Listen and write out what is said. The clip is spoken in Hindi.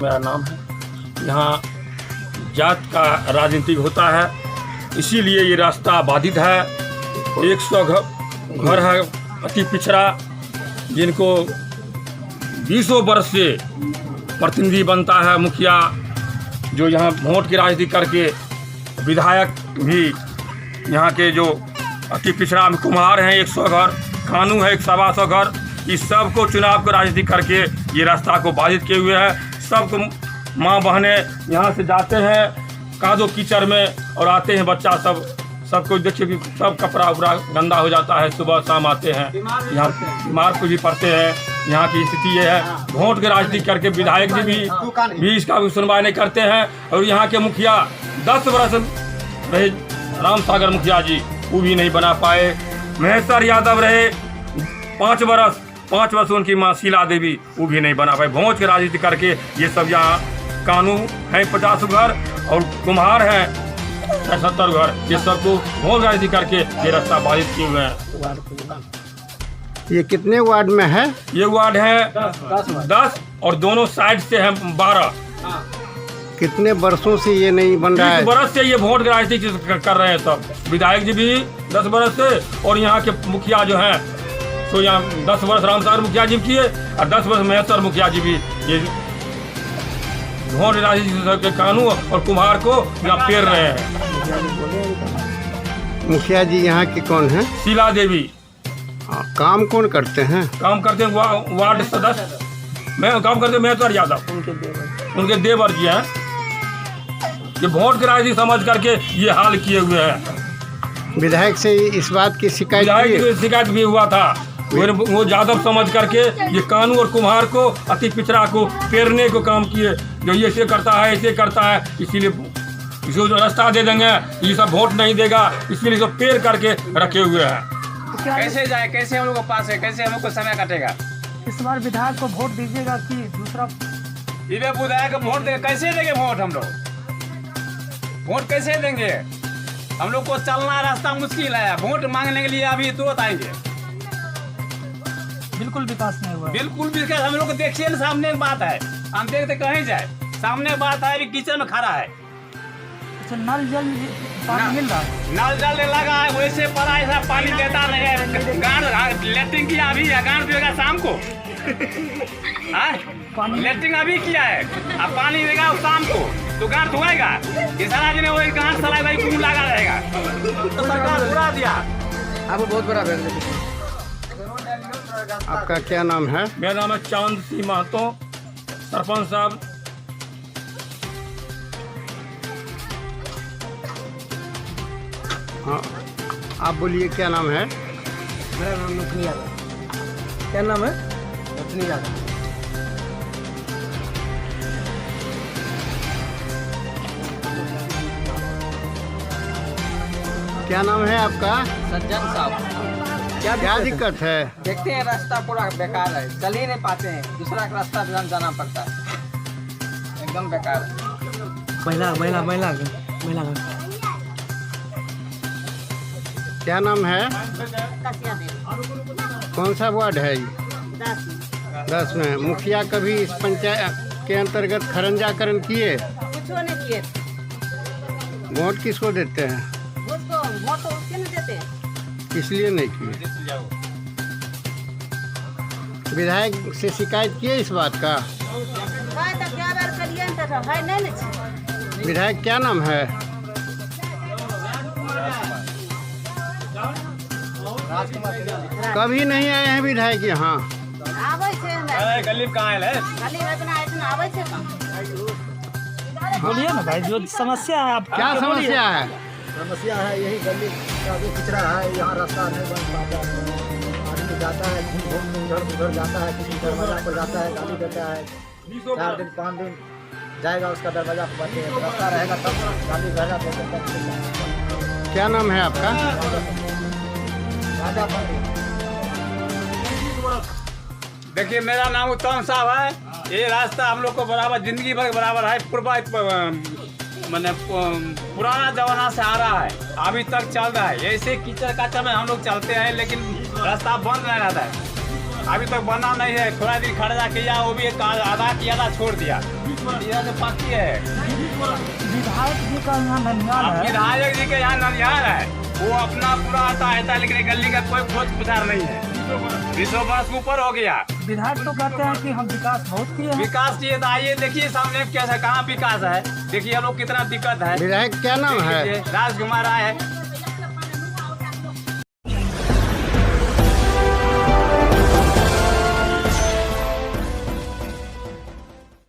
मेरा नाम है। यहाँ जात का राजनीति होता है, इसीलिए ये रास्ता बाधित है। 100 घर है अति पिछड़ा, जिनको 20 वर्ष से प्रतिनिधि बनता है मुखिया, जो यहाँ वोट की राजनीति करके विधायक भी यहाँ के जो अति पिछड़ा में कुम्हार हैं 100 घर, कानू है 125 घर, इस सब को चुनाव की राजनीति करके ये रास्ता को बाधित किए हुए है। सबको माँ बहनें यहाँ से जाते हैं कादो कीचड़ में और आते हैं बच्चा सबको देखिए कि सब कपड़ा उपड़ा गंदा हो जाता है। सुबह शाम आते हैं यहाँ बीमार को भी पड़ते हैं। यहाँ की स्थिति ये है, वोट की राजनीति करके विधायक जी भी इसका भी सुनवाई नहीं करते हैं। और यहाँ के मुखिया 10 वर्ष रहे राम सागर मुखिया जी, वो भी नहीं बना पाए। महेश्वर यादव रहे 5 वर्ष उनकी माँ शीला देवी, वो भी नहीं बना पाए। वोट की राजनीति करके ये सब यहाँ कानू है 50 घर और कुम्हार हैं 70 घर, ये सबको वोट राजनीति करके ये रास्ता बाधित किए हुए हैं। ये कितने वार्ड में है? ये वार्ड है 10 और दोनों साइड से है 12। कितने वर्षों से ये नहीं बन रहा है? 30 वर्ष से ये वोट की राजनीति कर रहे हैं सब। विधायक जी भी 10 वर्ष से और यहाँ के मुखिया जो हैं तो यहाँ 10 वर्ष रामसागर मुखिया जी किए और 10 वर्ष महेश्वर मुखिया जी भी ये वोट राजनीति के कानून और कुम्हार को यहाँ पेर रहे हैं। मुखिया जी यहाँ की कौन है? शीला देवी। काम कौन करते हैं? काम करते हैं वार्ड सदस्य, मैं काम करते हैं महेश्वर यादव, उनके देवर जी हैं। ये वोट की राजनीति समझ करके ये हाल किए हुए हैं। विधायक से इस बात की शिकायत भी हुआ था, वो यादव समझ करके ये कानू और कुम्हार को अति पिछड़ा को पेरने को काम किए, जो ये ऐसे करता है ऐसे करता है, इसीलिए इसको जो रास्ता दे देंगे ये सब वोट नहीं देगा, इसलिए इसको पेर करके रखे हुए हैं। कैसे जाए, कैसे हम लोग को पास है, कैसे हम लोग को समय कटेगा? इस बार विधायक को वोट दीजिएगा कि दूसरा? इधर विधायक को वोट देंगे, कैसे देंगे वोट? हम लोग वोट कैसे देंगे? हम लोग को चलना रास्ता मुश्किल है, वोट मांगने के लिए अभी तुरंत आएंगे। बिल्कुल विकास नहीं हुआ। बिल्कुल विकास हम लोग को देखिए ना, सामने बात है, हम देखते कहीं जाए, सामने बात है, अभी किचन में खड़ा है। अच्छा, नल जल पानी मिल रहा है? नल जल लगा है, वैसे पड़ा ऐसा पानी देता नहीं है। गांड लेटरिंग किया अभी है, गांड पिएगा शाम को। लेटरिंग अभी किया है, अब पानी देगा शाम को तो गांड धोएगा। ये सारा दिन वही गांड सलाई भाई खून लगा रहेगा, तो सरकार उड़ा दिया। आपको बहुत बड़ा आपका क्या नाम है? मेरा नाम है चांद सिंह महतो, सरपंच साहब। हाँ, आप बोलिए क्या नाम है? मेरा नाम लक्ष्मी यादव। क्या नाम है? लक्ष्मी यादव। क्या नाम है आपका? सज्जन साहब। क्या दिक्कत है? देखते हैं रास्ता पूरा बेकार है, चल ही नहीं पाते हैं, दूसरा रास्ता जाना पड़ता है, एकदम बेकार है। महिला क्या नाम है? कौन सा वार्ड है ये? 10 में। मुखिया कभी इस पंचायत के अंतर्गत खरंजाकरण किए? कुछ नहीं किए। वोट किसको देते हैं? वोट तो उसके नहीं देते हैं। इसलिए नहीं किए। विधायक से शिकायत किए इस बात का? क्या बार करिए नहीं। विधायक क्या नाम है? कभी नहीं आए हैं विधायक यहाँ? गली में कहाँ है? बोलिए ना भाई, जो समस्या है आप क्या समस्या है? समस्या है यही, गली काफी पिछड़ा है, यहाँ रास्ता नहीं बन पाता है। आदमी जाता है घूम इधर उधर जाता है, किसी दरवाजा पर जाता है, गाली देता है, 4 दिन 5 दिन जाएगा उसका दरवाजा पर बैठे रास्ता रहेगा तब गाड़ी रहेगा तो तब जाएगा। क्या नाम है आपका? राजा फंडी। देखिए मेरा नाम उत्तम साहब है। ये रास्ता हम लोग को बराबर जिंदगी भर बराबर है। मैंने पुराना जमाना से आ रहा है, अभी तक चल रहा है। ऐसे कीचड़ काचड़ में हम लोग चलते हैं, लेकिन रास्ता बंद नहीं रहता है। अभी तक बना नहीं है। थोड़ा दिन खड़ा किया, वो भी एक आधा की आधा छोड़ दिया। यह जो बाकी है विधायक जी का यहाँ ननिहाल है। विधायक जी के यहाँ ननिहाल है, वो अपना पूरा आता है, लेकिन गली का कोई खोज पुछार नहीं है। 20 वर्ष ऊपर हो गया। विधायक तो कहते हैं कि हम विकास बहुत किए हैं। विकास किए तो आइए देखिए सामने कैसा कहाँ विकास है। देखिए हम लोग कितना दिक्कत है। विधायक क्या नाम है? राजकुमार राय है।